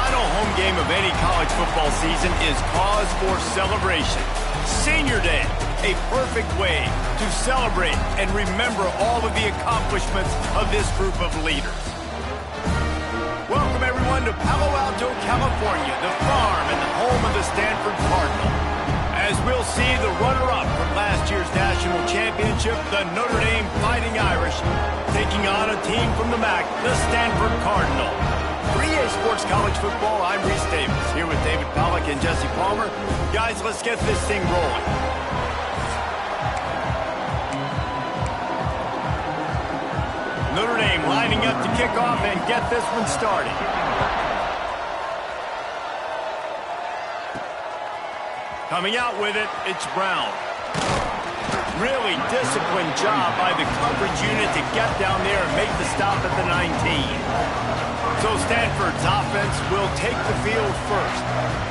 final home game of any college football season is cause for celebration. Senior Day, a perfect way to celebrate and remember all of the accomplishments of this group of leaders. Welcome, everyone, to Palo Alto, California, the farm and the home of the Stanford Cardinal. As we'll see the runner-up from last year's national championship, the Notre Dame Fighting Irish, taking on a team from the MAC, the Stanford Cardinal. For EA Sports College Football, I'm Reese Davis, here with David Pollack and Jesse Palmer. Guys, let's get this thing rolling. Notre Dame lining up to kick off and get this one started. Coming out with it, it's Brown. Really disciplined job by the coverage unit to get down there and make the stop at the 19. So Stanford's offense will take the field first.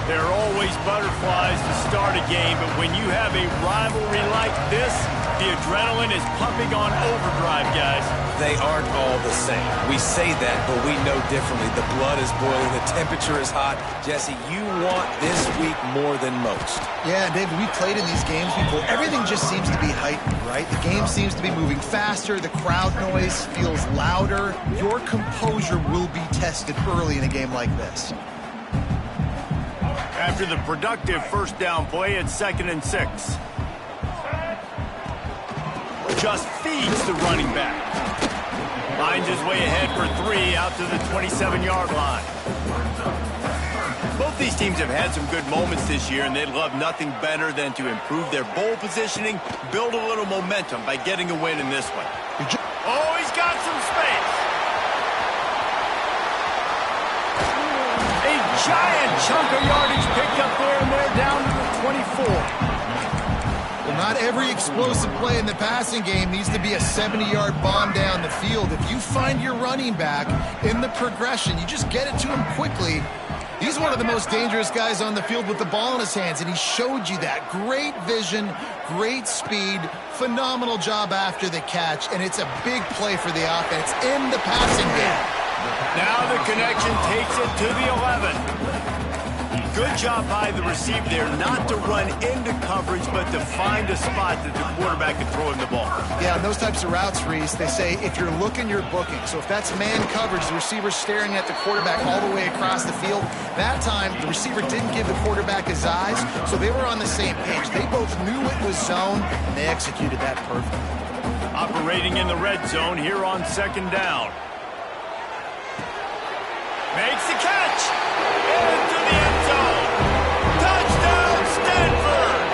There are always butterflies to start a game, but when you have a rivalry like this, the adrenaline is pumping on overdrive, guys. They aren't all the same. We say that, but we know differently. The blood is boiling. The temperature is hot. Jesse, you want this week more than most. Yeah, David, we played in these games before. Everything just seems to be heightened, right? The game seems to be moving faster. The crowd noise feels louder. Your composure will be tested early in a game like this. After the productive first down play, it's 2nd and 6. Just feeds the running back. Finds his way ahead for 3 out to the 27-yard line. Both these teams have had some good moments this year, and they'd love nothing better than to improve their bowl positioning, build a little momentum by getting a win in this one. Oh, he's got some space. A giant chunk of yardage picked up there, and they're down to the 24. Well, not every explosive play in the passing game needs to be a 70-yard bomb down the field. If you find your running back in the progression, you just get it to him quickly. He's one of the most dangerous guys on the field with the ball in his hands, and he showed you that. Great vision, great speed, phenomenal job after the catch, and it's a big play for the offense in the passing game. Now the connection takes it to the 11. Good job by the receiver there not to run into coverage, but to find a spot that the quarterback can throw him the ball. Yeah, and those types of routes, Reese, they say if you're looking, you're booking. So if that's man coverage, the receiver's staring at the quarterback all the way across the field. That time, the receiver didn't give the quarterback his eyes, so they were on the same page. They both knew it was zone, and they executed that perfectly. Operating in the red zone here on 2nd down. Makes the catch. Into the end zone. Touchdown, Stanford.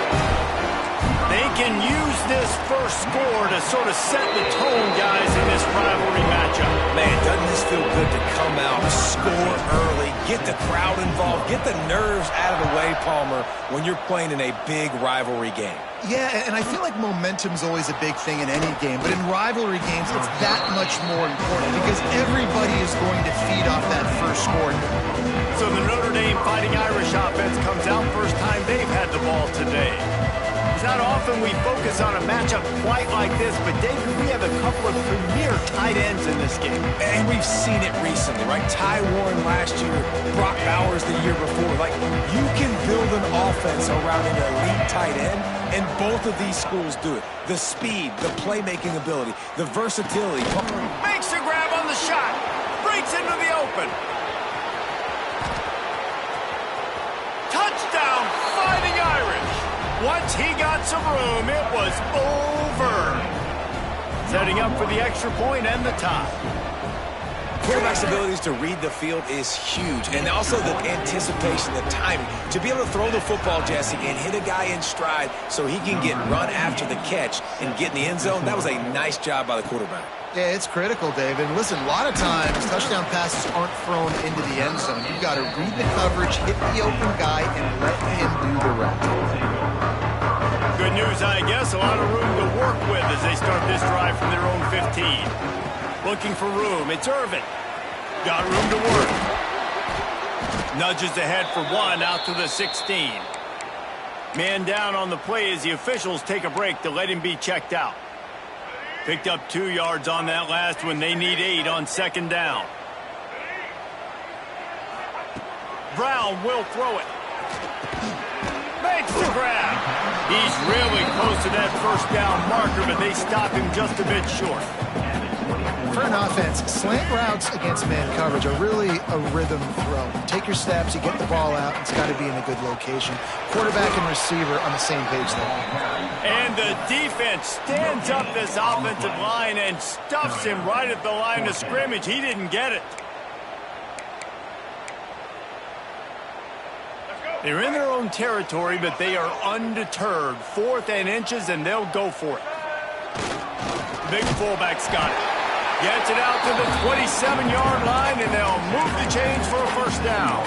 They can use this first score to sort of set the tone, guys, in this rivalry matchup. Man, doesn't this feel good to come out, score early, get the crowd involved, get the nerves out of the way, Palmer, when you're playing in a big rivalry game. Yeah, and I feel like momentum's always a big thing in any game, but in rivalry games, it's that much more important because everybody is going to feed off that first score. So the Notre Dame Fighting Irish offense comes out first time they've had the ball today. It's not often we focus on a matchup quite like this, but David, we have a couple of premier tight ends in this game. And we've seen it recently, right? Ty Warren last year, Brock Bowers the year before. Like, you can build an offense around an elite tight end, and both of these schools do it. The speed, the playmaking ability, the versatility. Makes a grab on the shot. Breaks into the open. Touchdown, Fighting Irish. Once he got some room, it was over. Setting up for the extra point and the tie. Quarterback's abilities to read the field is huge, and also the anticipation, the timing. To be able to throw the football, Jesse, and hit a guy in stride so he can get run after the catch and get in the end zone, that was a nice job by the quarterback. Yeah, it's critical, David. Listen, a lot of times, touchdown passes aren't thrown into the end zone. You've got to read the coverage, hit the open guy, and let him do the rest. Good news, I guess. A lot of room to work with as they start this drive from their own 15. Looking for room. It's Irvin. Got room to work. Nudges ahead for 1 out to the 16. Man down on the play as the officials take a break to let him be checked out. Picked up 2 yards on that last one. They need 8 on 2nd down. Brown will throw it. Makes the grab. He's really close to that first down marker, but they stop him just a bit short. For an offense, slant routes against man coverage are really a rhythm throw. Take your steps, you get the ball out, it's got to be in a good location. Quarterback and receiver on the same page there. And the defense stands up this offensive line and stuffs him right at the line of scrimmage. He didn't get it. They're in their own territory, but they are undeterred. 4th and inches, and they'll go for it. Big fullback's got it. Gets it out to the 27-yard line, and they'll move the chains for a first down.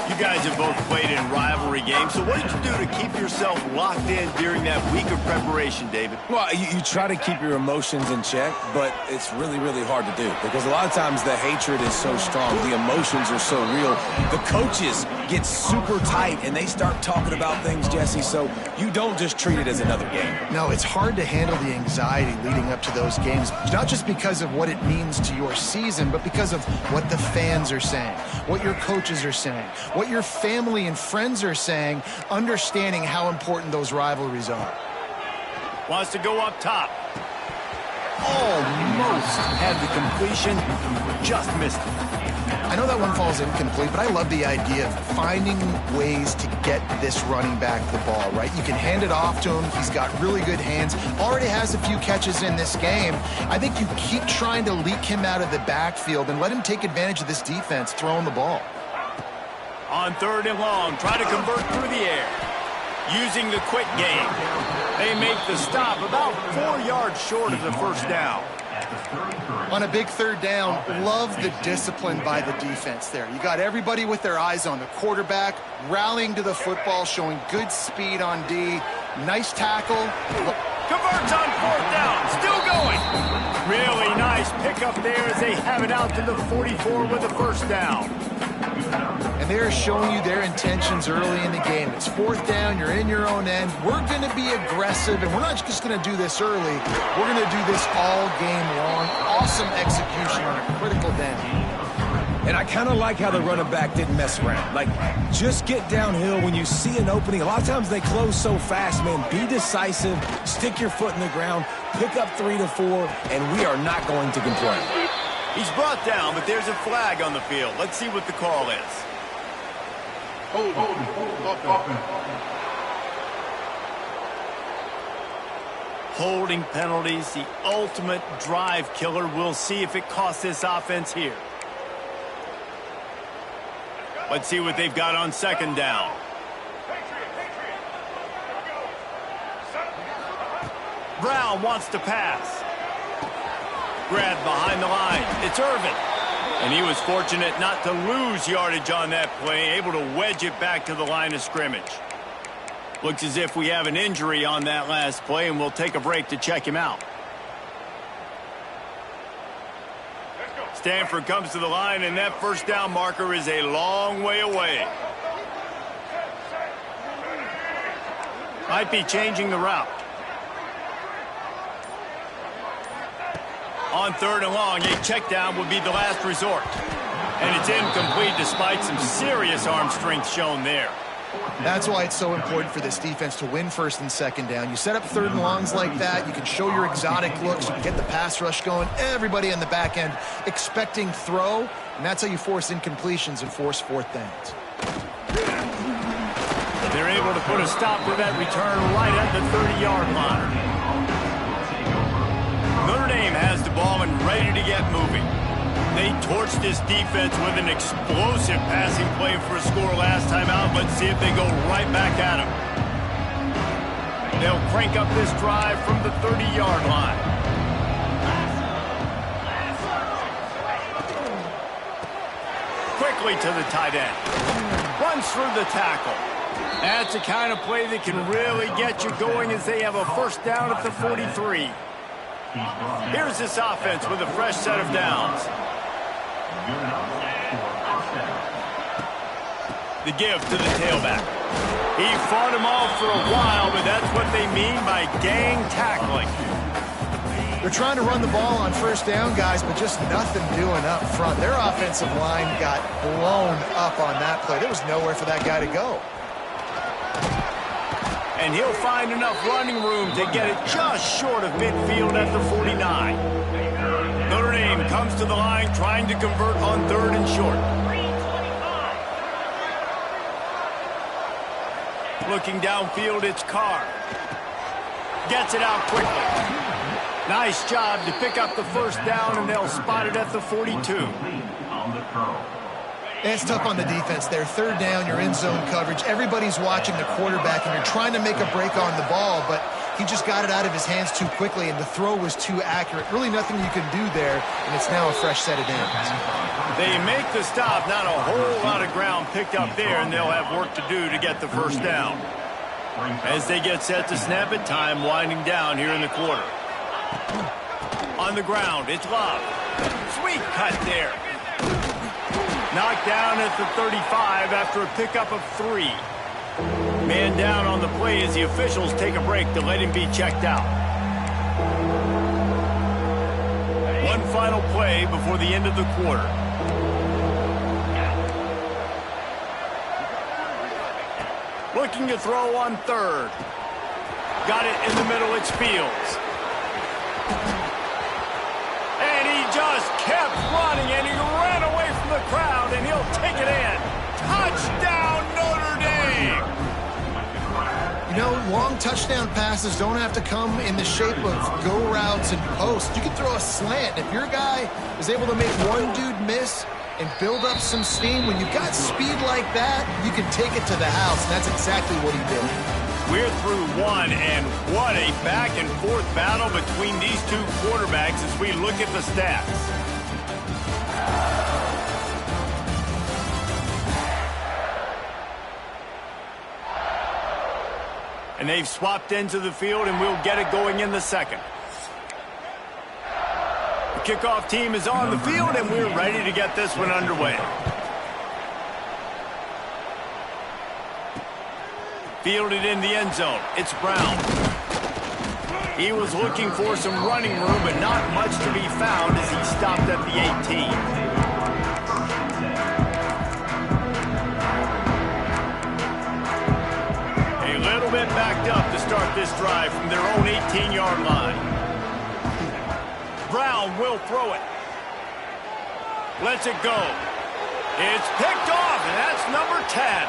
You guys have both played in rivalry games, so what did you do to keep yourself locked in during that week of preparation, David? Well, you try to keep your emotions in check, but it's really, really hard to do because a lot of times the hatred is so strong, the emotions are so real. The coaches get super tight, and they start talking about things, Jesse, so you don't just treat it as another game. No, it's hard to handle the anxiety leading up to those games, not just because of what it means to your season, but because of what the fans are saying, what your coaches are saying, what your family and friends are saying, understanding how important those rivalries are. Wants to go up top. Almost had the completion, just missed it. I know that one falls incomplete, but I love the idea of finding ways to get this running back the ball, right? You can hand it off to him. He's got really good hands. Already has a few catches in this game. I think you keep trying to leak him out of the backfield and let him take advantage of this defense throwing the ball. On 3rd and long, try to convert through the air. Using the quick game. They make the stop about 4 yards short of the first down. On a big 3rd down, love the discipline by the defense there. You got everybody with their eyes on the quarterback, rallying to the football, showing good speed on D. Nice tackle. Converts on 4th down, still going. Really nice pickup there as they have it out to the 44 with the first down. And they're showing you their intentions early in the game. It's 4th down, you're in your own end. We're going to be aggressive, and we're not just going to do this early. We're going to do this all game long. Awesome execution on a critical down. And I kind of like how the running back didn't mess around. Like, just get downhill when you see an opening. A lot of times they close so fast, man. Be decisive, stick your foot in the ground, pick up 3 to 4, and we are not going to complain. He's brought down, but there's a flag on the field. Let's see what the call is. Holding penalties, the ultimate drive killer. We'll see if it costs this offense here. Let's see what they've got on 2nd down. Brown wants to pass. Grabbed behind the line. It's Irvin. And he was fortunate not to lose yardage on that play, able to wedge it back to the line of scrimmage. Looks as if we have an injury on that last play, and we'll take a break to check him out. Stanford comes to the line, and that first down marker is a long way away. Might be changing the route. On 3rd and long, a check down would be the last resort. And it's incomplete despite some serious arm strength shown there. That's why it's so important for this defense to win 1st and 2nd down. You set up 3rd and longs like that, you can show your exotic looks, you can get the pass rush going, everybody on the back end expecting throw, and that's how you force incompletions and force 4th downs. They're able to put a stop to that return right at the 30-yard line. Notre Dame has the ball and ready to get moving. They torched this defense with an explosive passing play for a score last time out. Let's see if they go right back at them. They'll crank up this drive from the 30-yard line. Quickly to the tight end. Runs through the tackle. That's the kind of play that can really get you going as they have a first down at the 43. Here's this offense with a fresh set of downs. The give to the tailback. He fought him off for a while, but that's what they mean by gang tackling. They're trying to run the ball on first down, guys, but just nothing doing up front. Their offensive line got blown up on that play. There was nowhere for that guy to go. And he'll find enough running room to get it just short of midfield at the 49. Notre Dame comes to the line trying to convert on 3rd and short. Looking downfield, it's Carr. Gets it out quickly. Nice job to pick up the first down, and they'll spot it at the 42. It's tough on the defense there. 3rd down, you're in zone coverage. Everybody's watching the quarterback, and you're trying to make a break on the ball, but he just got it out of his hands too quickly, and the throw was too accurate. Really nothing you can do there, and it's now a fresh set of downs. They make the stop. Not a whole lot of ground picked up there, and they'll have work to do to get the first down. As they get set to snap it, time winding down here in the quarter. On the ground, it's Love. Sweet cut there. Knocked down at the 35 after a pickup of 3. Man down on the play as the officials take a break to let him be checked out. One final play before the end of the quarter. Looking to throw on 3rd. Got it in the middle, it's Fields. And he just kept running, and he ran away from the crowd, and he'll take it in. Touchdown, Notre Dame! You know, long touchdown passes don't have to come in the shape of go routes and posts. You can throw a slant. If your guy is able to make one dude miss and build up some steam, when you've got speed like that, you can take it to the house, and that's exactly what he did. We're through one, and what a back-and-forth battle between these two quarterbacks as we look at the stats. And they've swapped into the field, and we'll get it going in the second. The kickoff team is on the field, and we're ready to get this one underway. Fielded in the end zone. It's Brown. He was looking for some running room, but not much to be found as he stopped at the 18. A little bit backed up to start this drive from their own 18-yard line. Brown will throw it. Lets it go. It's picked off, and that's number 10.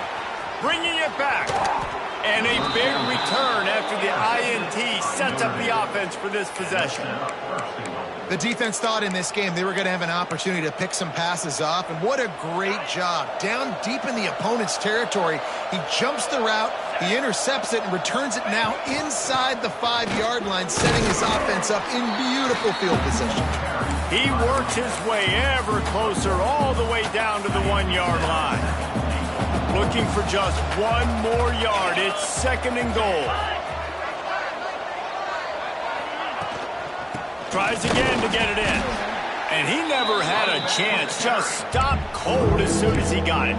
Bringing it back. And a big return after the INT sets up the offense for this possession. The defense thought in this game they were going to have an opportunity to pick some passes off, and what a great job. Down deep in the opponent's territory, he jumps the route, he intercepts it, and returns it now inside the 5-yard line, setting his offense up in beautiful field position. He works his way ever closer all the way down to the 1-yard line. Looking for just one more yard. It's 2nd and goal. Tries again to get it in. And he never had a chance. Just stopped cold as soon as he got it.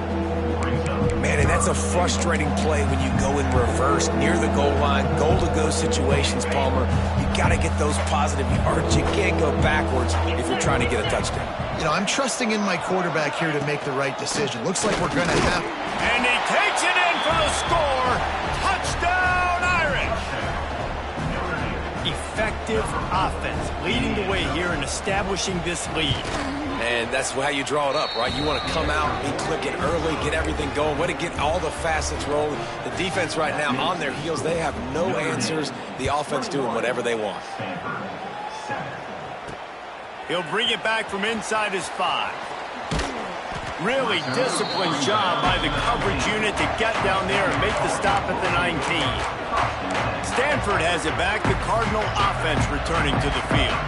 Man, and that's a frustrating play when you go in reverse near the goal line. Goal-to-go situations, Palmer. You got to get those positive yards. You can't go backwards if you're trying to get a touchdown. You know, I'm trusting in my quarterback here to make the right decision. Looks like we're going to have... And he takes it in for the score. Touchdown, Irish. Effective offense leading the way here and establishing this lead. And that's how you draw it up, right? You want to come out, be clicking early, get everything going, way to get all the facets rolling. The defense right now on their heels, they have no answers. The offense doing whatever they want. He'll bring it back from inside his 5. Really disciplined job by the coverage unit to get down there and make the stop at the 19. Stanford has it back. The Cardinal offense returning to the field.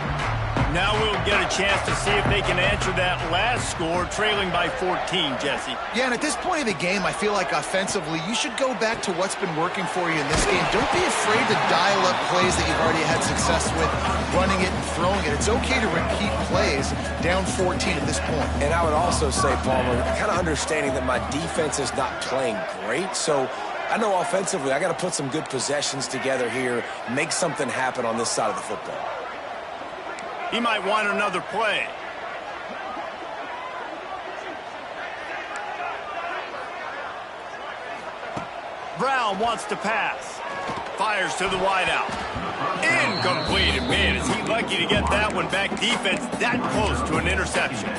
Now we'll get a chance to see if they can answer that last score, trailing by 14, Jesse. Yeah, and at this point of the game, I feel like offensively, you should go back to what's been working for you in this game. Don't be afraid to dial up plays that you've already had success with, running it and throwing it. It's okay to repeat plays down 14 at this point. And I would also say, Palmer, kind of understanding that my defense is not playing great, so I know offensively I got to put some good possessions together here, make something happen on this side of the football. He might want another play. Brown wants to pass. Fires to the wideout. Incomplete. And man, is he lucky to get that one back. Defense that close to an interception.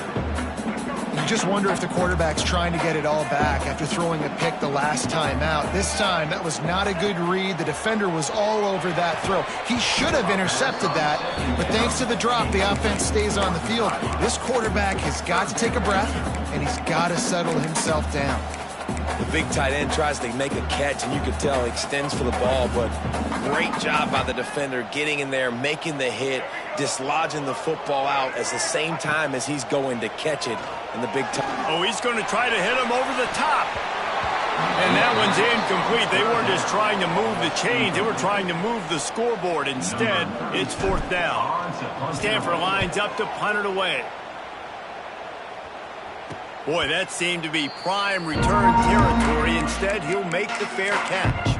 You just wonder if the quarterback's trying to get it all back after throwing a pick the last time out. This time, that was not a good read. The defender was all over that throw. He should have intercepted that, but thanks to the drop, the offense stays on the field. This quarterback has got to take a breath, and he's got to settle himself down. The big tight end tries to make a catch, and you can tell he extends for the ball, but great job by the defender getting in there, making the hit, dislodging the football out at the same time as he's going to catch it. And the big time. Oh, he's going to try to hit him over the top. And that one's incomplete. They weren't just trying to move the chains. They were trying to move the scoreboard. Instead, it's 4th down. Stanford lines up to punt it away. Boy, that seemed to be prime return territory. Instead, he'll make the fair catch.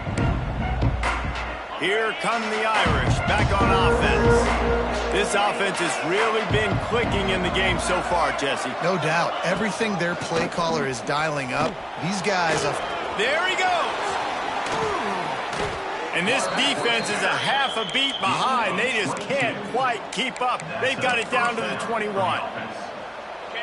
Here come the Irish back on offense. This offense has really been clicking in the game so far, Jesse. No doubt. Everything their play caller is dialing up. These guys are... There he goes. And this defense is a half a beat behind. They just can't quite keep up. They've got it down to the 21.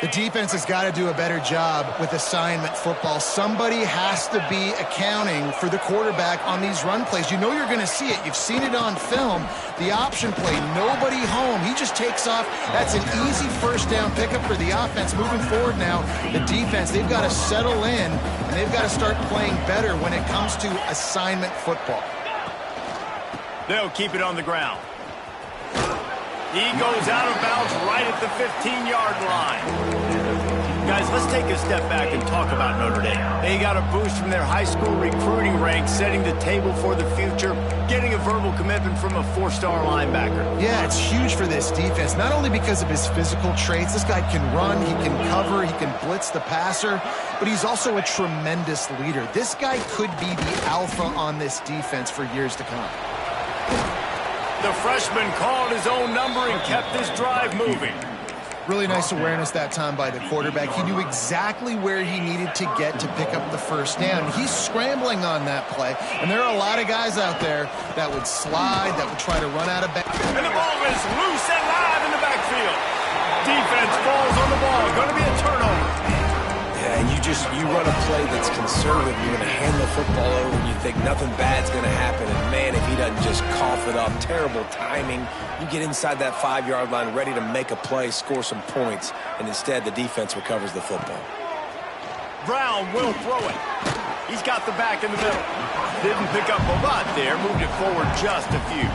The defense has got to do a better job with assignment football. Somebody has to be accounting for the quarterback on these run plays. You know you're going to see it. You've seen it on film. The option play, nobody home. He just takes off. That's an easy first down pickup for the offense. Moving forward now, the defense, they've got to settle in, and they've got to start playing better when it comes to assignment football. They'll keep it on the ground. He goes out of bounds right at the 15-yard line. Guys, let's take a step back and talk about Notre Dame. They got a boost from their high school recruiting ranks, setting the table for the future, getting a verbal commitment from a 4-star linebacker. Yeah, it's huge for this defense, not only because of his physical traits. This guy can run, he can cover, he can blitz the passer, but he's also a tremendous leader. This guy could be the alpha on this defense for years to come. The freshman called his own number and kept this drive moving. Really nice awareness that time by the quarterback. He knew exactly where he needed to get to pick up the first down. He's scrambling on that play, and there are a lot of guys out there that would slide, that would try to run out of bounds. And the ball is loose and live in the backfield. Defense falls on the ball. Going to be a turnover. Yeah, and you run a play that's conservative. You're going to hand the football over, and you think nothing bad's going to happen. And, man, if he doesn't just cough it up, terrible timing. You get inside that 5-yard line ready to make a play, score some points, and instead the defense recovers the football. Brown will throw it. He's got the back in the middle. Didn't pick up a lot there, moved it forward just a few.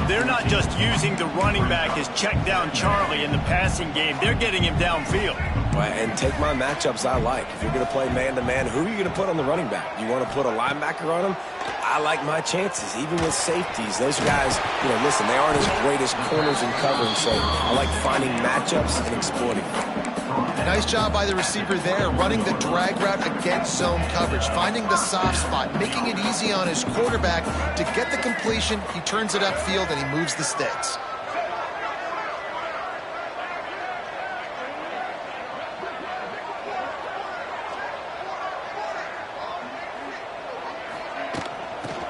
They're not just using the running back as check down Charlie in the passing game. They're getting him downfield. Right, and take my matchups I like. If you're going to play man-to-man, who are you going to put on the running back? You want to put a linebacker on him? I like my chances, even with safeties. Those guys, listen, they aren't as great as corners in covering, so I like finding matchups and exploiting them. Nice job by the receiver there, running the drag route against zone coverage, finding the soft spot, making it easy on his quarterback to get the completion. He turns it upfield, and he moves the sticks.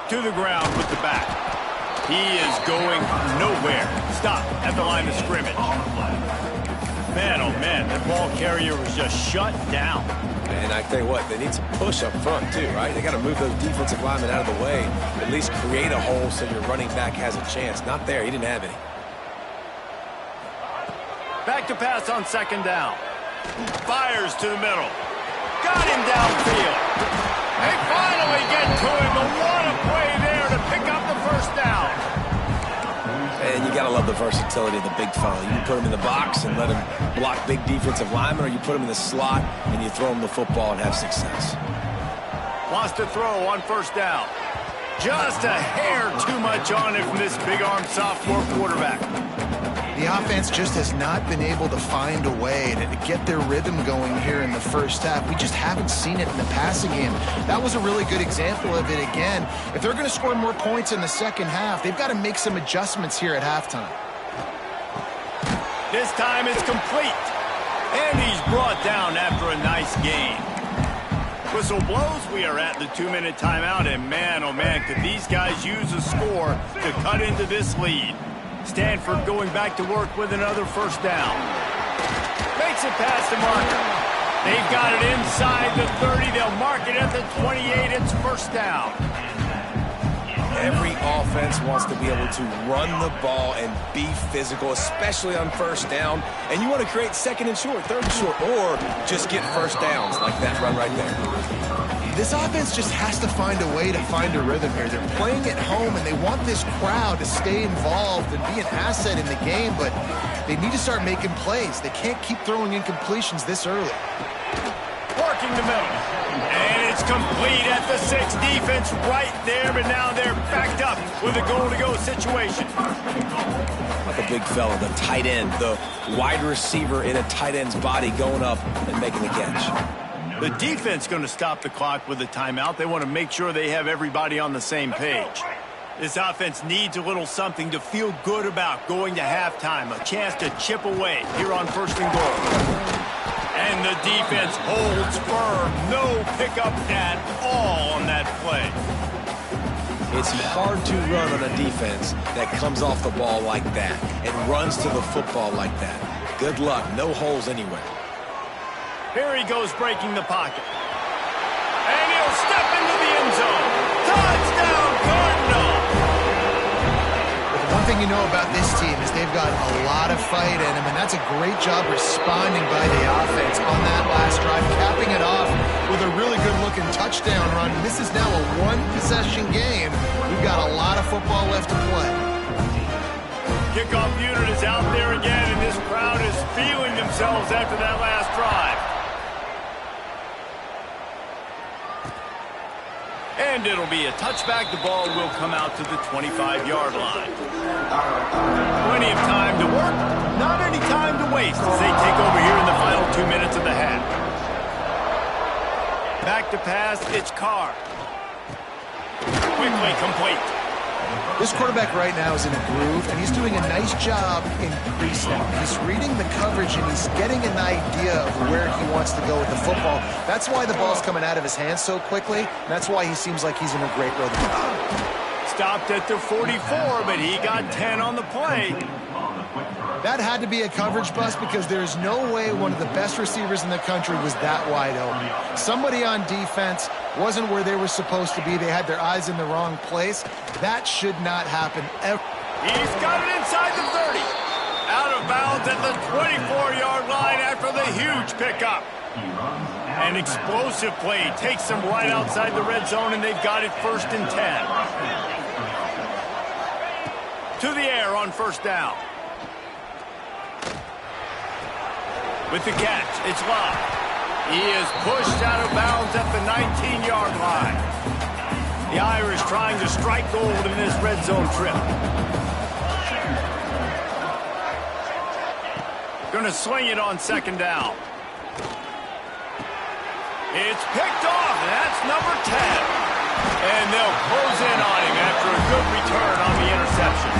To the ground with the back. He is going nowhere. Stop at the line of scrimmage. Man, oh man, that ball carrier was just shut down. And I tell you what, they need some push up front too, right? They got to move those defensive linemen out of the way, at least create a hole so your running back has a chance. Not there, he didn't have any. Back to pass on 2nd down. Fires to the middle. Got him downfield. They finally get to him, but what a play there to pick up the first down. And you got to love the versatility of the big fella. You can put him in the box and let him block big defensive linemen, or you put him in the slot and you throw him the football and have success. Wants to throw on 1st down. Just a hair too much on it from this big-armed sophomore quarterback. The offense just has not been able to find a way to get their rhythm going here in the first half. We just haven't seen it in the passing game. That was a really good example of it again. If they're going to score more points in the second half, they've got to make some adjustments here at halftime. This time it's complete. And he's brought down after a nice gain. Whistle blows, we are at the 2-minute timeout, and man, oh man, could these guys use a score to cut into this lead. Stanford going back to work with another first down. Makes it past the marker. They've got it inside the 30. They'll mark it at the 28. It's first down. Every offense wants to be able to run the ball and be physical, especially on first down. And you want to create second and short, third and short, or just get first downs like that run right there. This offense just has to find a way to find a rhythm here. They're playing at home, and they want this crowd to stay involved and be an asset in the game, but they need to start making plays. They can't keep throwing incompletions this early. Working the middle. And it's complete at the 6. Defense right there, but now they're backed up with a goal-to-go situation. Like a big fella, the tight end, the wide receiver in a tight end's body going up and making the catch. The defense going to stop the clock with a timeout. They want to make sure they have everybody on the same page. This offense needs a little something to feel good about going to halftime. A chance to chip away here on first and goal. And the defense holds firm. No pickup at all on that play. It's hard to run on a defense that comes off the ball like that and runs to the football like that. Good luck. No holes anywhere. Here he goes breaking the pocket. And he'll step into the end zone. Touchdown, Cardinals! One thing you know about this team is they've got a lot of fight in them, and that's a great job responding by the offense on that last drive, capping it off with a really good-looking touchdown run. This is now a one-possession game. We've got a lot of football left to play. Kickoff unit is out there again, and this crowd is feeling themselves after that last drive. And it'll be a touchback. The ball will come out to the 25-yard line. Plenty of time to work, not any time to waste as they take over here in the final 2 minutes of the half. Back to pass, it's Carr. Quickly complete. This quarterback right now is in a groove, and he's doing a nice job in pre-snap. He's reading the coverage, and he's getting an idea of where he wants to go with the football. That's why the ball's coming out of his hands so quickly, and that's why he seems like he's in a great rhythm. Stopped at the 44, but he got 10 on the play. That had to be a coverage bust because there's no way one of the best receivers in the country was that wide open. Somebody on defense wasn't where they were supposed to be. They had their eyes in the wrong place. That should not happen ever. He's got it inside the 30. Out of bounds at the 24-yard line after the huge pickup. An explosive play takes them right outside the red zone, and they've got it first and 10. To the air on first down. With the catch, it's Love. He is pushed out of bounds at the 19-yard line. The Irish trying to strike gold in this red zone trip. Going to swing it on second down. It's picked off, and that's number 10. And they'll close in on him after a good return on the interception.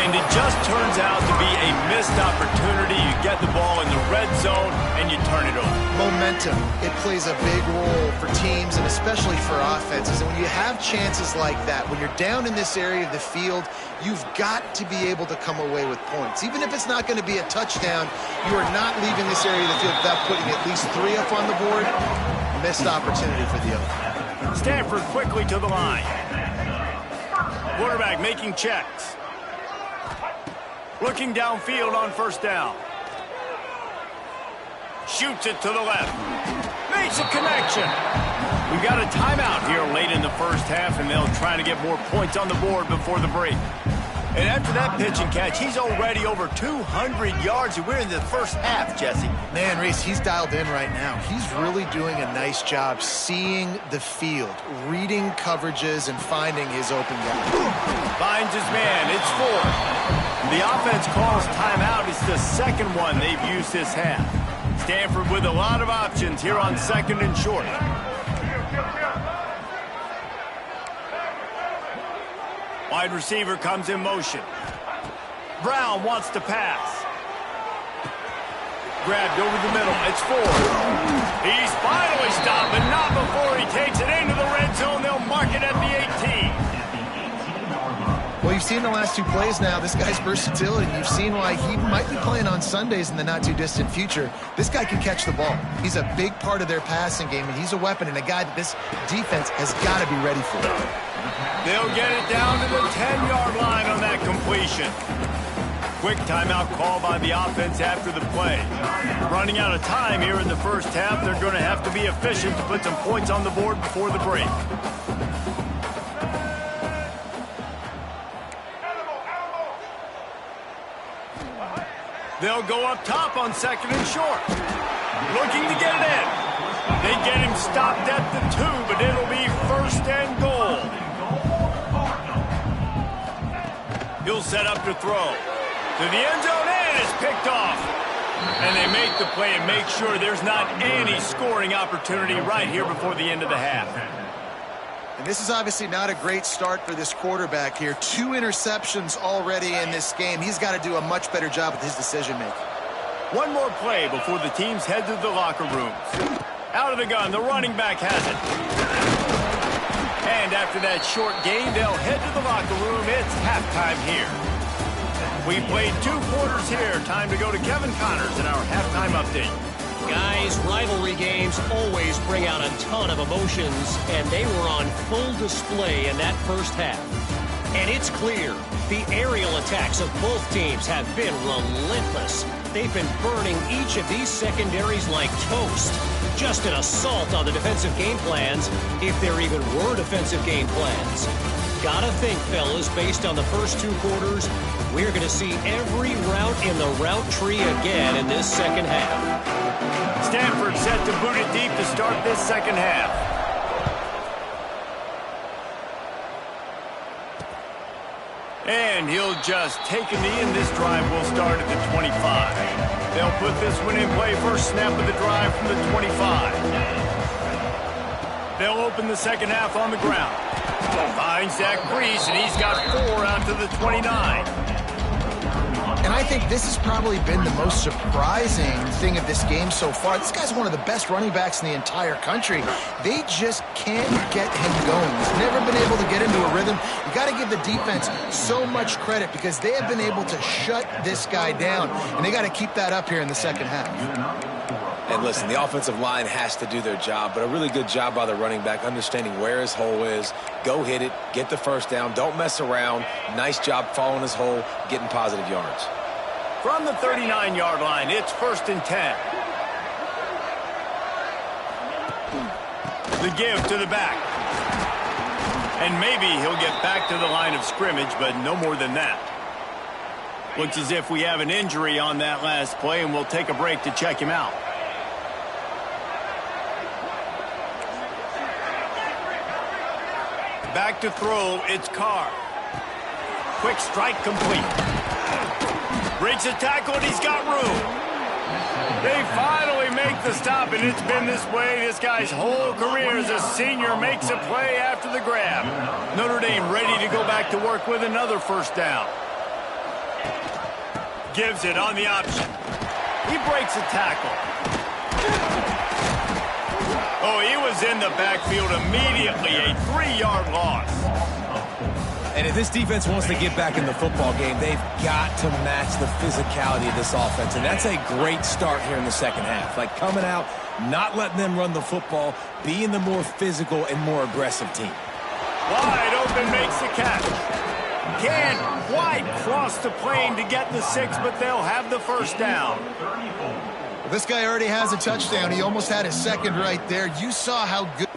And it just turns out to be a missed opportunity. You get the ball in the red zone, and you turn it over. Momentum. It plays a big role for teams and especially for offenses. And when you have chances like that, when you're down in this area of the field, you've got to be able to come away with points. Even if it's not going to be a touchdown, you are not leaving this area of the field without putting at least 3 up on the board. Missed opportunity for the other. Stanford quickly to the line. Quarterback making checks. Looking downfield on first down. Shoots it to the left. Makes a connection. We got a timeout here late in the first half, and they'll try to get more points on the board before the break. And after that pitch and catch, he's already over 200 yards, and we're in the first half, Jesse. Man, Reese, he's dialed in right now. He's really doing a nice job seeing the field, reading coverages, and finding his open guy. Finds his man. It's 4. The offense calls timeout. It's the second one they've used this half. Stanford with a lot of options here on second and short. Wide receiver comes in motion. Brown wants to pass. Grabbed over the middle. It's Ford. He's finally stopped, but not before he takes it into the red zone. They'll mark it at the 18. Well, you've seen the last two plays now. This guy's versatility. You've seen why he might be playing on Sundays in the not-too-distant future. This guy can catch the ball. He's a big part of their passing game, and he's a weapon and a guy that this defense has got to be ready for. They'll get it down to the 10-yard line on that completion. Quick timeout call by the offense after the play. Running out of time here in the first half, they're going to have to be efficient to put some points on the board before the break. They'll go up top on 2nd and short. Looking to get it in. They get him stopped at the 2, but it'll be 1st and goal. He'll set up to throw. To the end zone, and it's picked off. And they make the play and make sure there's not any scoring opportunity right here before the end of the half. And this is obviously not a great start for this quarterback here. 2 interceptions already in this game. He's got to do a much better job with his decision-making. One more play before the teams head to the locker rooms. Out of the gun, the running back has it. And after that short gain, they'll head to the locker room. It's halftime here. We played 2 quarters here. Time to go to Kevin Connors in our halftime update. Guys, rivalry games always bring out a ton of emotions, and they were on full display in that first half. And it's clear, the aerial attacks of both teams have been relentless. They've been burning each of these secondaries like toast. Just an assault on the defensive game plans, if there even were defensive game plans. Gotta think, fellas, based on the first 2 quarters, we're going to see every route in the route tree again in this second half. Stanford set to boot it deep to start this second half. And he'll just take a knee, and this drive will start at the 25. They'll put this one in play. First snap of the drive from the 25. They'll open the second half on the ground. Finds Zach Brees, and he's got 4 out to the 29. And I think this has probably been the most surprising thing of this game so far. This guy's one of the best running backs in the entire country. They just can't get him going. He's never been able to get into a rhythm. You got to give the defense so much credit because they have been able to shut this guy down, and they got to keep that up here in the second half. And listen, the offensive line has to do their job, but a really good job by the running back understanding where his hole is. Go hit it, get the first down, don't mess around. Nice job following his hole, getting positive yards. From the 39-yard line, it's 1st and 10. The give to the back. And maybe he'll get back to the line of scrimmage, but no more than that. Looks as if we have an injury on that last play, and we'll take a break to check him out. Back to throw, it's Carr. Quick strike complete. Breaks a tackle, and he's got room. They finally make the stop, and it's been this way this guy's whole career as a senior. Makes a play after the grab. Notre Dame ready to go back to work with another first down. Gives it on the option. He breaks a tackle. Oh, he was in the backfield immediately. A 3-yard loss. And if this defense wants to get back in the football game, they've got to match the physicality of this offense. And that's a great start here in the second half. Like coming out, not letting them run the football, being the more physical and more aggressive team. Wide open, makes the catch. Can't quite cross the plane to get the 6, but they'll have the first down. This guy already has a touchdown. He almost had his second right there. You saw how good...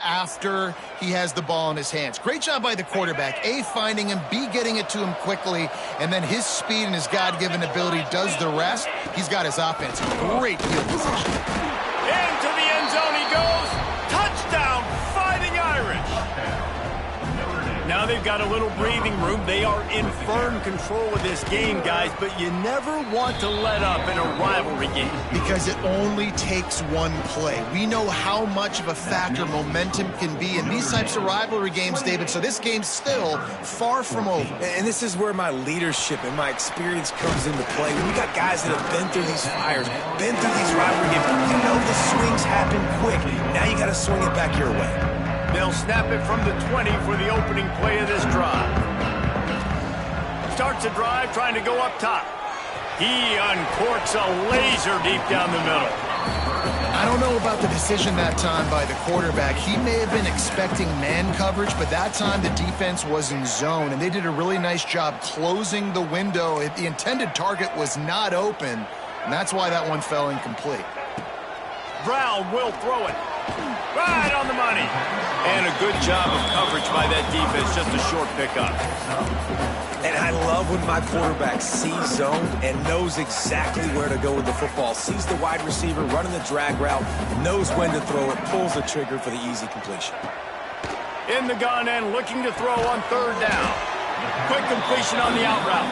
After he has the ball in his hands. Great job by the quarterback. A, finding him, B, getting it to him quickly, and then his speed and his God-given ability does the rest. He's got his offense in great field position. Into the end zone he goes. Touchdown, Fighting Irish. Now they've got a little breathing room. They are in firm control of this game, guys, but you never want to let up in a rivalry game. Because it only takes one play. We know how much of a factor momentum can be in these types of rivalry games, David, so this game's still far from over. And this is where my leadership and my experience comes into play. When you got guys that have been through these fires, been through these rivalry games, you know the swings happen quick. Now you got to swing it back your way. They'll snap it from the 20 for the opening play of this drive. Starts a drive trying to go up top. He uncorks a laser deep down the middle. I don't know about the decision that time by the quarterback. He may have been expecting man coverage, but that time the defense was in zone, and they did a really nice job closing the window. The intended target was not open, and that's why that one fell incomplete. Brown will throw it. Right on the money. And a good job of coverage by that defense. Just a short pickup. And I love when my quarterback sees zone and knows exactly where to go with the football. Sees the wide receiver running the drag route, knows when to throw it, pulls the trigger for the easy completion. In the gun and looking to throw on third down. Quick completion on the out route.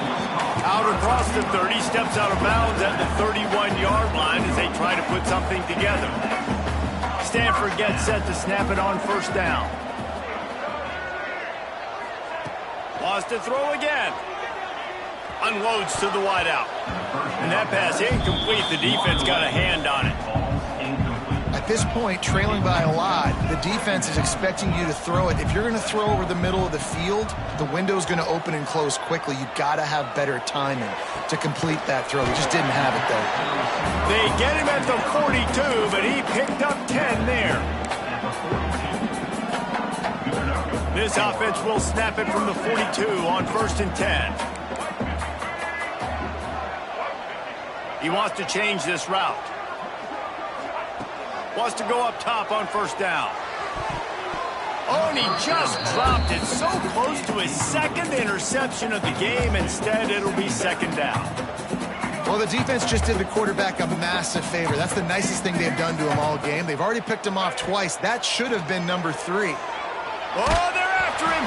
Out across the 30, steps out of bounds at the 31-yard line as they try to put something together. Stanford gets set to snap it on first down. Wants to throw again. Unloads to the wideout. And that pass incomplete. The defense got a hand on it. At this point, trailing by a lot, the defense is expecting you to throw it. If you're going to throw over the middle of the field, the window's going to open and close quickly. You've got to have better timing to complete that throw. He just didn't have it, though. They get him at the 42, but he picked up 10 there. This offense will snap it from the 42 on 1st and 10. He wants to change this route. Wants to go up top on first down. Oh, and he just dropped it so close to his second interception of the game. Instead, it'll be second down. Well, the defense just did the quarterback a massive favor. That's the nicest thing they've done to him all game. They've already picked him off twice. That should have been number 3. Oh, they're after him.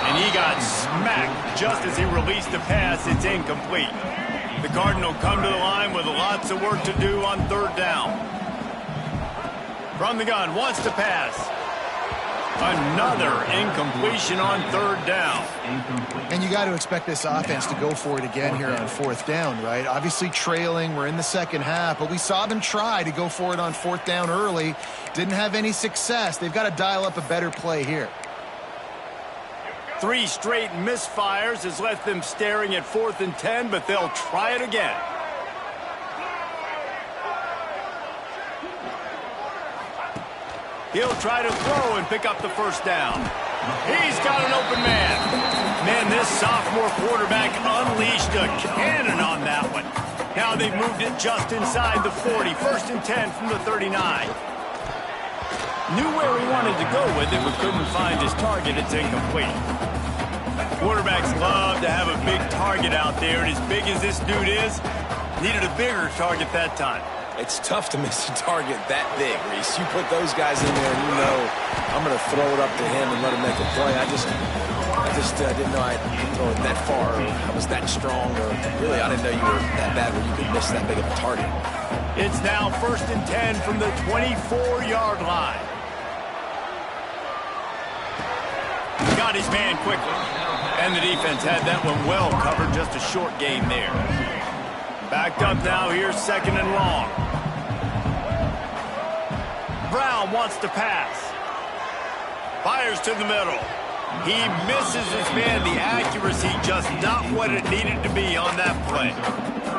And he got smacked just as he released the pass. It's incomplete. The Cardinal come to the line with lots of work to do on third down. From the gun, wants to pass. Another incompletion on third down. And you got to expect this offense to go for it again here on fourth down, right? Obviously trailing, we're in the second half, but we saw them try to go for it on fourth down early. Didn't have any success. They've got to dial up a better play here. 3 straight misfires has left them staring at 4th and 10, but they'll try it again. He'll try to throw and pick up the first down. He's got an open man. Man, this sophomore quarterback unleashed a cannon on that one. Now they've moved it just inside the 40. 1st and 10 from the 39. Knew where he wanted to go with it, but couldn't find his target. It's incomplete. Quarterbacks love to have a big target out there, and as big as this dude is, needed a bigger target that time. It's tough to miss a target that big, Reese. You put those guys in there and you know I'm going to throw it up to him and let him make a play. I just didn't know I'd throw it that far or I was that strong or really I didn't know you were that bad where you could miss that big of a target. It's now 1st and 10 from the 24-yard line. Got his man quickly. And the defense had that one well covered, just a short gain there. Backed up now, here's 2nd and long. Brown wants to pass. Fires to the middle. He misses his man. The accuracy just not what it needed to be on that play.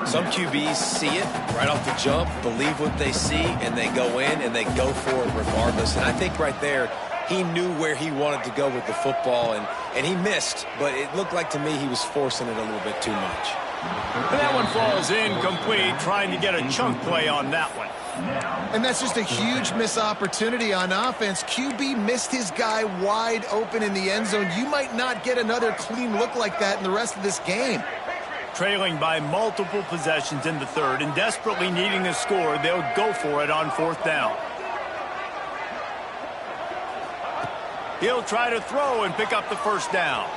Some QBs see it right off the jump, believe what they see, and they go in and they go for it regardless. And I think right there, he knew where he wanted to go with the football, and he missed, but it looked like to me he was forcing it a little bit too much. And that one falls incomplete, trying to get a chunk play on that one. And that's just a huge missed opportunity on offense. QB missed his guy wide open in the end zone. You might not get another clean look like that in the rest of this game. Trailing by multiple possessions in the third and desperately needing a score, they'll go for it on fourth down. He'll try to throw and pick up the first down.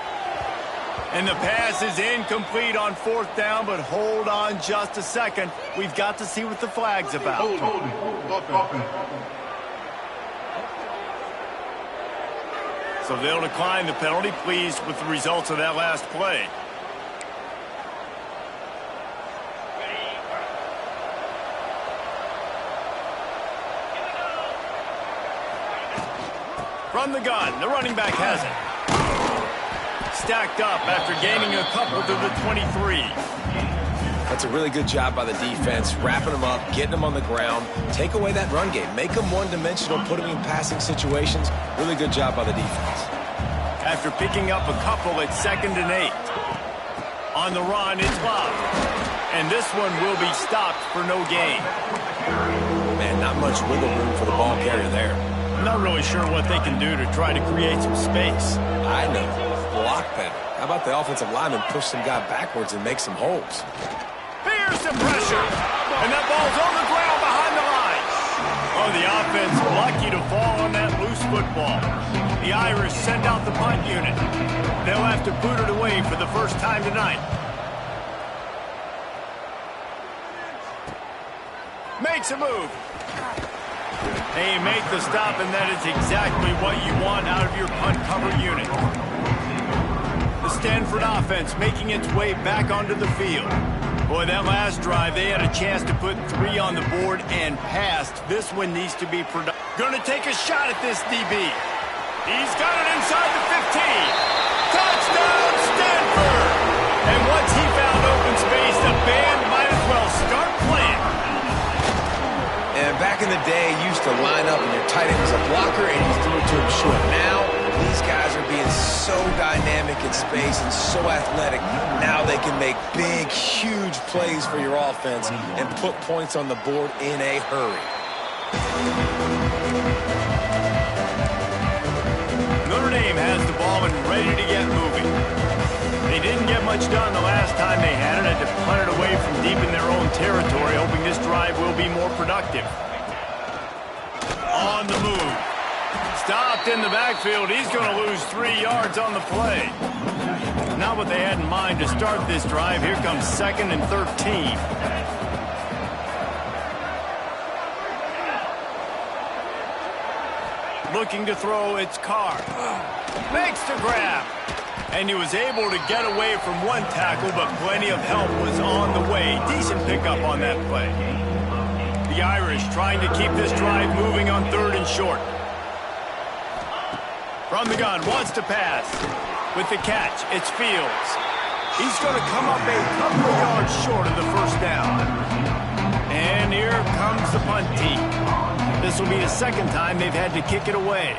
And the pass is incomplete on fourth down, but hold on just a second. We've got to see what the flag's about. So they'll decline the penalty, pleased with the results of that last play. From the gun, the running back has it. Stacked up after gaining a couple to the 23. That's a really good job by the defense, wrapping them up, getting them on the ground, take away that run game, make them one-dimensional, put them in passing situations. Really good job by the defense. After picking up a couple at 2nd and 8. On the run, it's Love. And this one will be stopped for no gain. Man, not much wiggle room for the ball carrier there. I'm not really sure what they can do to try to create some space. I know. Block better. How about the offensive lineman push some guy backwards and make some holes? Here's some pressure. And that ball's on the ground behind the line. Oh, the offense lucky to fall on that loose football. The Irish send out the punt unit. They'll have to boot it away for the first time tonight. Makes a move. They make the stop, and that is exactly what you want out of your punt cover unit. The Stanford offense making its way back onto the field. Boy, that last drive, they had a chance to put 3 on the board and passed. This one needs to be productive. Going to take a shot at this DB. He's got it inside the 15. Touchdown, Stanford! And once he found open space, the band might as well start playing. And back in the day, you used to line up and your tight end was a blocker and you threw it to him short. Now, these guys are being so dynamic in space and so athletic. Now they can make big, huge plays for your offense and put points on the board in a hurry. Notre Dame has the ball and ready to get moving. They didn't get much done the last time they had it. Had to punt it away from deep in their own territory, hoping this drive will be more productive. On the move. Stopped in the backfield. He's going to lose 3 yards on the play. Not what they had in mind to start this drive. Here comes 2nd and 13. Looking to throw, it's Carr. Makes the grab. And he was able to get away from one tackle, but plenty of help was on the way. Decent pickup on that play. The Irish trying to keep this drive moving on 3rd and short. From the gun, wants to pass. With the catch, it's Fields. He's going to come up a couple of yards short of the first down. And here comes the punt team. This will be the 2nd time they've had to kick it away.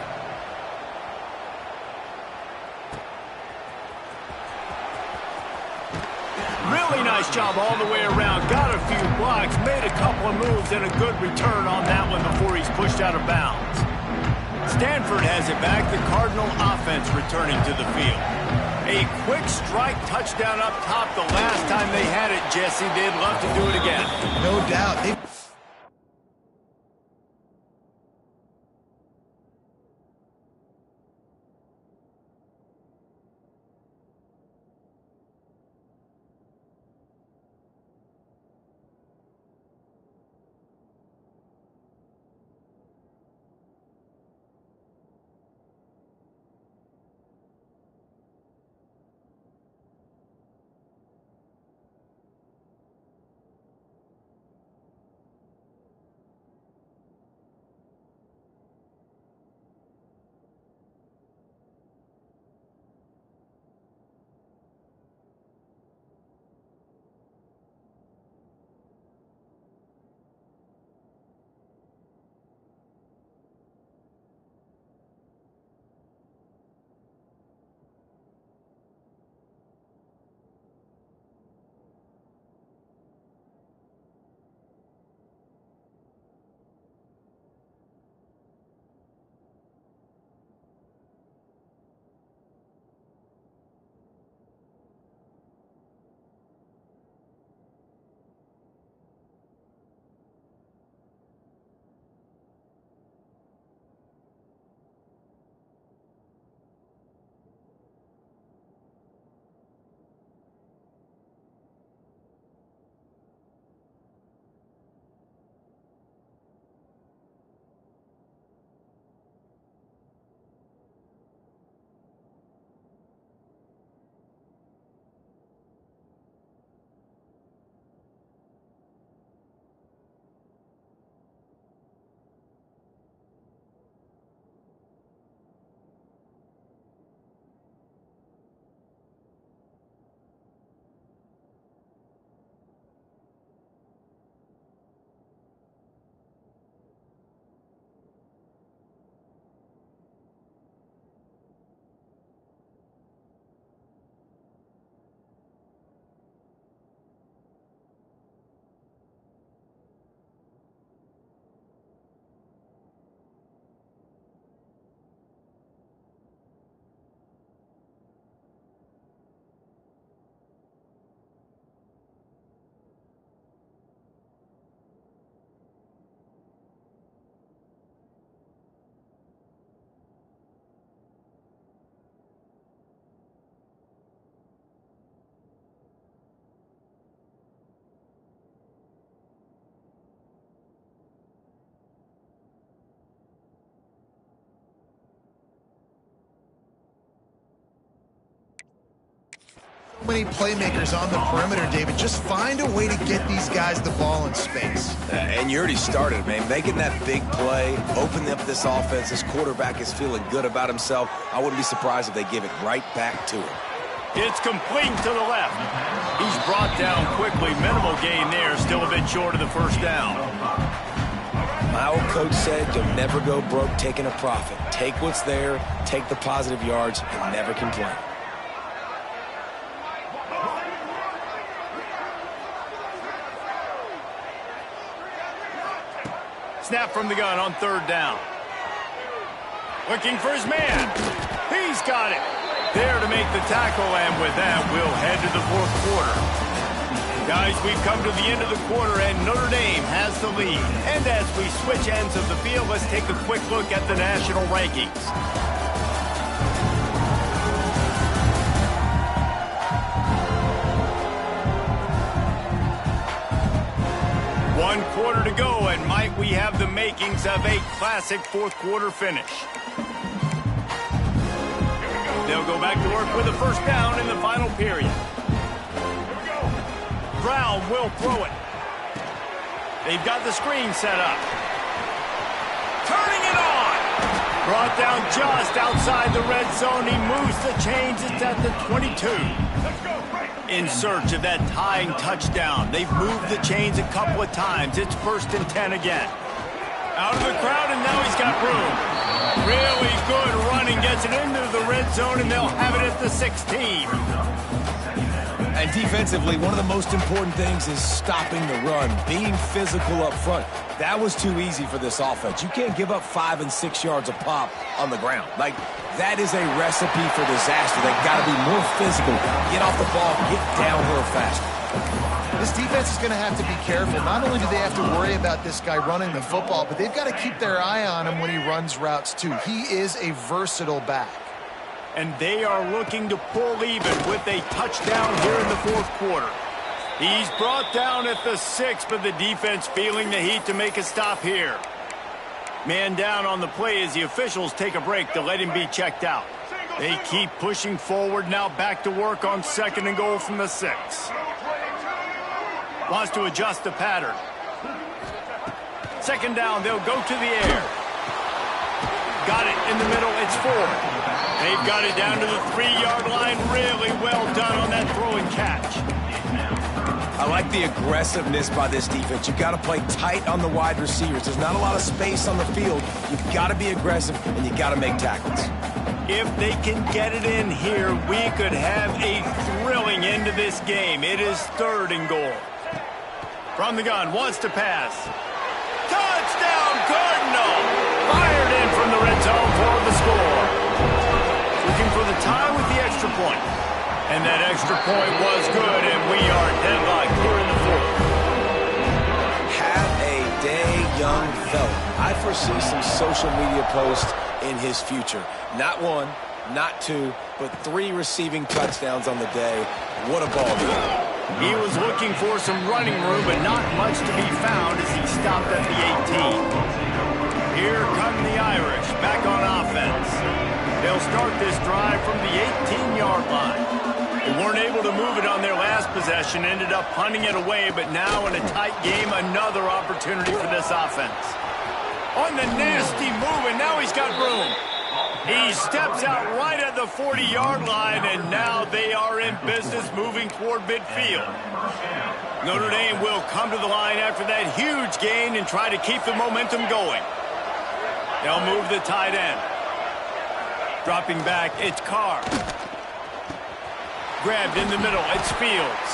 Really nice job all the way around. Got a few blocks, made a couple of moves, and a good return on that one before he's pushed out of bounds. Stanford has it back. The Cardinal offense returning to the field. A quick strike touchdown up top the last time they had it, Jesse. They'd love to do it again. No doubt. many playmakers on the perimeter, David. Just find a way to get these guys the ball in space. And you already started, man. Making that big play, opening up this offense. This quarterback is feeling good about himself. I wouldn't be surprised if they give it right back to him. It's complete to the left. He's brought down quickly. Minimal gain there. Still a bit short of the first down. My old coach said you'll never go broke taking a profit. Take what's there, take the positive yards, and never complain. Snap from the gun on third down. Looking for his man. He's got it. There to make the tackle, and with that, we'll head to the fourth quarter. Guys, we've come to the end of the quarter, and Notre Dame has the lead. And as we switch ends of the field, let's take a quick look at the national rankings. One quarter to go, and might we have the makings of a classic fourth quarter finish. They'll go back to work with a first down in the final period. Brown will throw it. They've got the screen set up. Turning it on. Brought down just outside the red zone. He moves the chains. It's at the 22. In search of that tying touchdown. They've moved the chains a couple of times. It's 1st and 10 again. Out of the crowd, and now he's got room. Really good running. Gets it into the red zone, and they'll have it at the 16. And defensively, one of the most important things is stopping the run, being physical up front. That was too easy for this offense. You can't give up 5 and 6 yards a pop on the ground. Like, that is a recipe for disaster. They've got to be more physical, get off the ball, get downhill faster. This defense is going to have to be careful. Not only do they have to worry about this guy running the football, but they've got to keep their eye on him when he runs routes, too. He is a versatile back. And they are looking to pull even with a touchdown here in the fourth quarter. He's brought down at the 6, but the defense feeling the heat to make a stop here. Man down on the play as the officials take a break to let him be checked out. They keep pushing forward, now back to work on 2nd and goal from the 6. Wants to adjust the pattern. 2nd down, they'll go to the air. Got it in the middle, it's 4. They've got it down to the 3-yard line. Really well done on that throw and catch. I like the aggressiveness by this defense. You've got to play tight on the wide receivers. There's not a lot of space on the field. You've got to be aggressive, and you've got to make tackles. If they can get it in here, we could have a thrilling end to this game. It is 3rd and goal. From the gun, wants to pass. Touchdown, Cardinal! Fired in from the red zone for the score. Looking for the tie with the extra point. And that extra point was good, and we are deadlocked here in the fourth. Have a day, young fella. I foresee some social media posts in his future. Not 1, not 2, but 3 receiving touchdowns on the day. What a ball game. He was looking for some running room, but not much to be found as he stopped at the 18. Here come the Irish, back on offense. They'll start this drive from the 18-yard line. They weren't able to move it on their last possession, ended up punting it away, but now in a tight game, another opportunity for this offense. On the nasty move, and now he's got room. He steps out right at the 40-yard line, and now they are in business moving toward midfield. Notre Dame will come to the line after that huge gain and try to keep the momentum going. They'll move the tight end. Dropping back, it's Carr. Grabbed in the middle, it's Fields.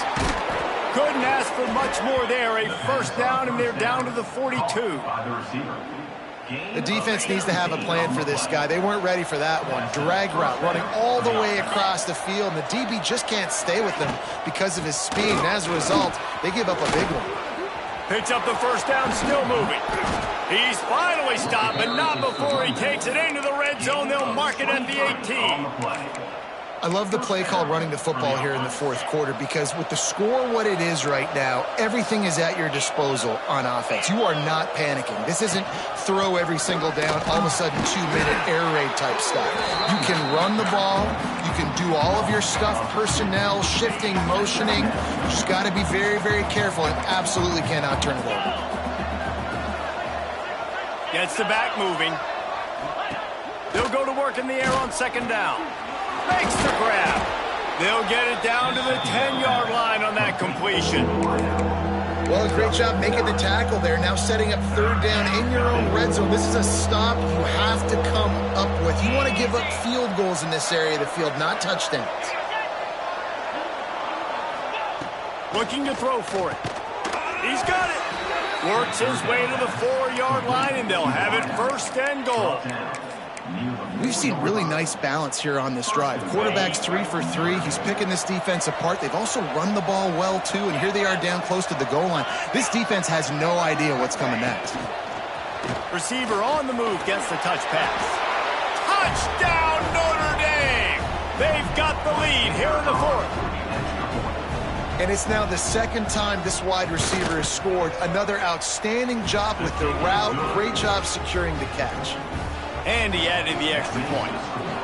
Couldn't ask for much more there. A first down, and they're down to the 42. The defense needs to have a plan for this guy. They weren't ready for that one. Drag route, running all the way across the field, and the DB just can't stay with him because of his speed. And as a result, they give up a big one. Picks up the first down, still moving. He's finally stopped, but not before he takes it into the red zone. They'll mark it at the 18. I love the play call running the football here in the fourth quarter because with the score what it is right now, everything is at your disposal on offense. You are not panicking. This isn't throw every single down, all of a sudden 2-minute air raid type stuff. You can run the ball. You can do all of your stuff, personnel, shifting, motioning. You just got to be very, very careful and absolutely cannot turn it over. Gets the back moving. They'll go to work in the air on second down. Makes the grab. They'll get it down to the 10-yard line on that completion. Well, great job making the tackle there. Now setting up third down in your own red zone. This is a stop you have to come up with. You want to give up field goals in this area of the field, not touchdowns. Looking to throw for it. He's got it. Works his way to the 4-yard line, and they'll have it first and goal. We've seen really nice balance here on this drive. Quarterback's 3 for 3. He's picking this defense apart. They've also run the ball well, too, and here they are down close to the goal line. This defense has no idea what's coming next. Receiver on the move gets the touch pass. Touchdown, Notre Dame! They've got the lead here in the fourth. And it's now the second time this wide receiver has scored. Another outstanding job with the route. Great job securing the catch. And he added the extra point.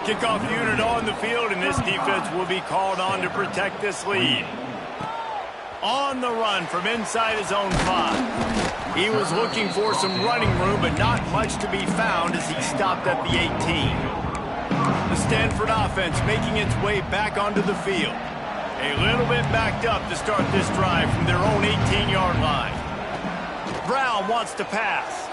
Kickoff unit on the field, and this defense will be called on to protect this lead. On the run from inside his own 5. He was looking for some running room, but not much to be found as he stopped at the 18. The Stanford offense making its way back onto the field. A little bit backed up to start this drive from their own 18-yard line. Brown wants to pass.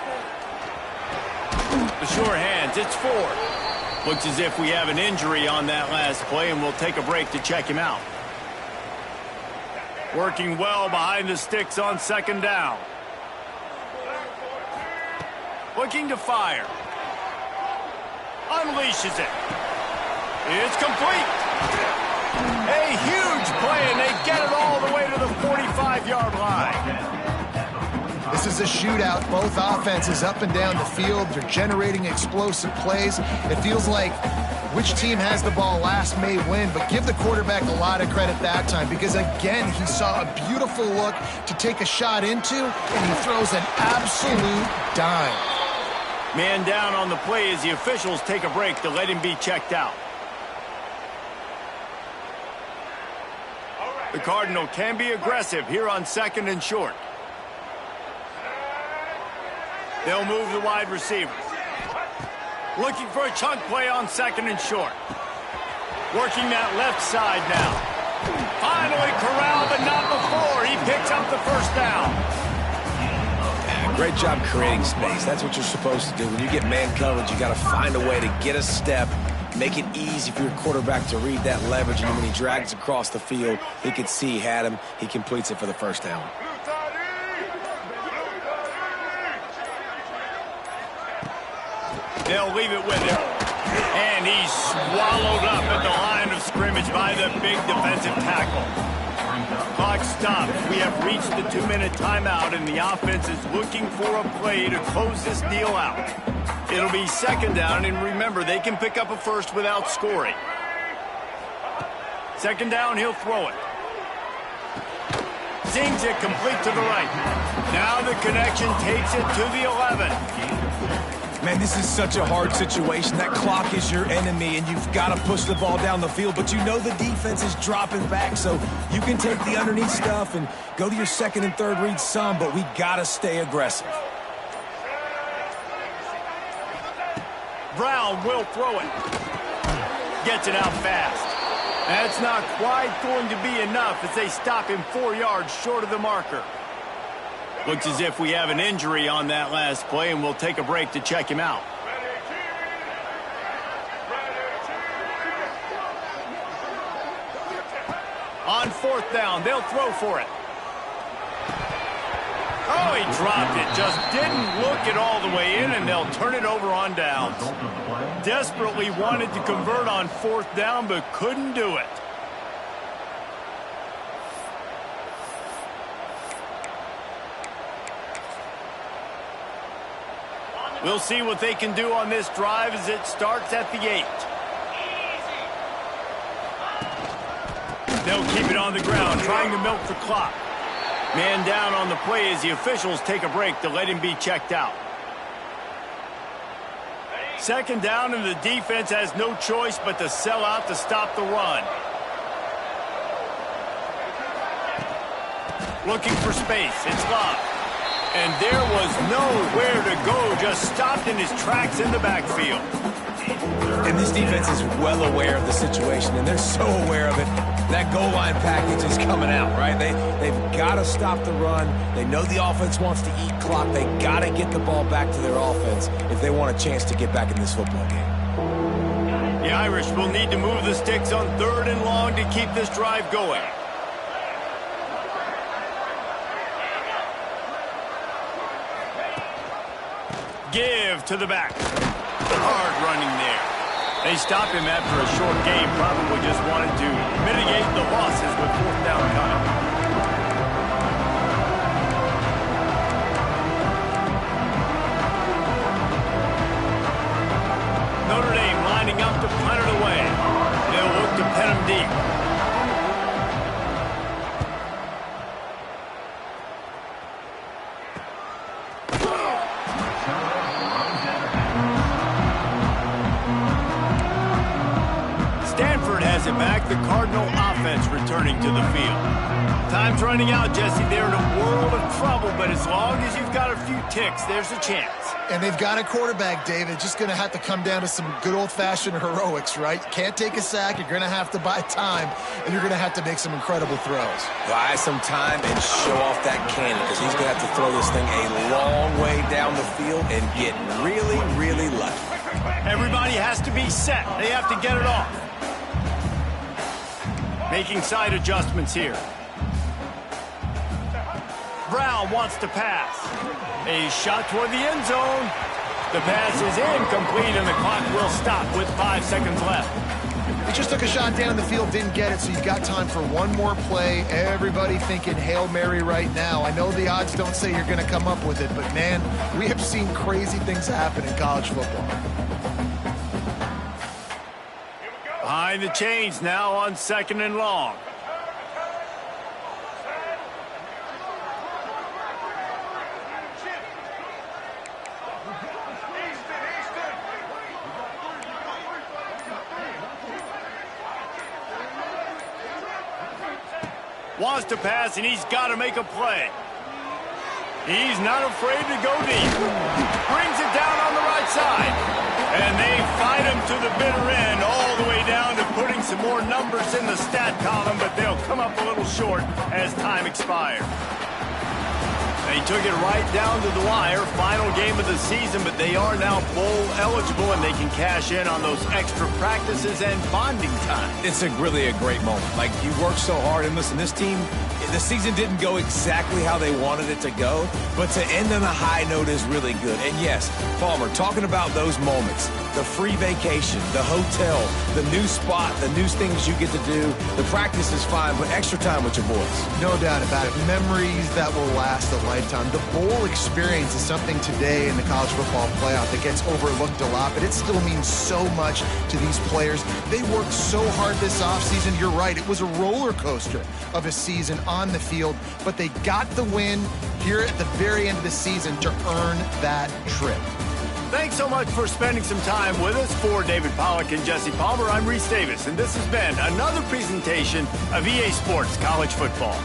The sure hands, it's Ford. Looks as if we have an injury on that last play, and we'll take a break to check him out. Working well behind the sticks on second down. Looking to fire. Unleashes it. It's complete. A huge play, and they get it all the way to the 45-yard line. This is a shootout. Both offenses up and down the field. They're generating explosive plays. It feels like which team has the ball last may win, but give the quarterback a lot of credit that time because, again, he saw a beautiful look to take a shot into, and he throws an absolute dime. Man down on the play as the officials take a break to let him be checked out. The Cardinal can be aggressive here on second and short. They'll move the wide receiver. Looking for a chunk play on second and short. Working that left side now. Finally corralled, but not before. He picks up the first down. Yeah, great job creating space. That's what you're supposed to do. When you get man coverage, you got to find a way to get a step, make it easy for your quarterback to read that leverage, and when he drags across the field, he could see he had him. He completes it for the first down. They'll leave it with him. And he's swallowed up at the line of scrimmage by the big defensive tackle. Clock stopped. We have reached the 2-minute timeout, and the offense is looking for a play to close this deal out. It'll be second down, and remember, they can pick up a first without scoring. Second down, he'll throw it. Zings it complete to the right. Now the connection takes it to the 11. Man, this is such a hard situation. That clock is your enemy, and you've got to push the ball down the field, but you know the defense is dropping back, so you can take the underneath stuff and go to your second and third read some, but we got to stay aggressive. Brown will throw it. Gets it out fast. That's not quite going to be enough as they stop him 4 yards short of the marker. Looks as if we have an injury on that last play, and we'll take a break to check him out. On fourth down, they'll throw for it. Oh, he dropped it. Just didn't look it all the way in, and they'll turn it over on downs. Desperately wanted to convert on fourth down, but couldn't do it. We'll see what they can do on this drive as it starts at the 8. They'll keep it on the ground, trying to milk the clock. Man down on the play as the officials take a break to let him be checked out. Second down, and the defense has no choice but to sell out to stop the run. Looking for space. It's Love. And there was nowhere to go, just stopped in his tracks in the backfield. And this defense is well aware of the situation, and they're so aware of it. That goal line package is coming out, right? They've got to stop the run. They know the offense wants to eat clock. They got to get the ball back to their offense if they want a chance to get back in this football game. The Irish will need to move the sticks on 3rd and long to keep this drive going. Give to the back. Hard running there. They stopped him after a short game. Probably just wanted to mitigate the losses with 4th down coming. Notre Dame lining up to punt it away. They'll look to pin him deep. It back, the Cardinal offense returning to the field. Time's running out, Jesse. They're in a world of trouble, but as long as you've got a few ticks, there's a chance. And they've got a quarterback, David. Just going to have to come down to some good old-fashioned heroics, right? You can't take a sack. You're going to have to buy time, and you're going to have to make some incredible throws. Buy some time and show off that cannon, because he's going to have to throw this thing a long way down the field and get really, really lucky. Everybody has to be set. They have to get it off. Making side adjustments here. Brown wants to pass. A shot toward the end zone. The pass is incomplete, and the clock will stop with 5 seconds left. He just took a shot down the field, didn't get it, so you've got time for one more play. Everybody thinking Hail Mary right now. I know the odds don't say you're going to come up with it, but, man, we have seen crazy things happen in college football. Behind the chains now on 2nd and long. Wants to pass, and he's got to make a play. He's not afraid to go deep. Brings it down on the right side. And they fight him to the bitter end, all the way down to putting some more numbers in the stat column, but they'll come up a little short as time expires. They took it right down to the wire, final game of the season, but they are now bowl eligible, and they can cash in on those extra practices and bonding time. It's really a great moment. Like, you worked so hard, and listen, this team, the season didn't go exactly how they wanted it to go, but to end on a high note is really good. And yes, Palmer, talking about those moments, the free vacation, the hotel, the new spot, the new things you get to do, the practice is fine, but extra time with your boys. No doubt about it. Memories that will last a lifetime. The bowl experience is something today in the college football playoff that gets overlooked a lot, but it still means so much to these players. They worked so hard this offseason. You're right. It was a roller coaster of a season on the field, but they got the win here at the very end of the season to earn that trip. Thanks so much for spending some time with us. For David Pollack and Jesse Palmer, I'm Reese Davis, and this has been another presentation of EA Sports College Football.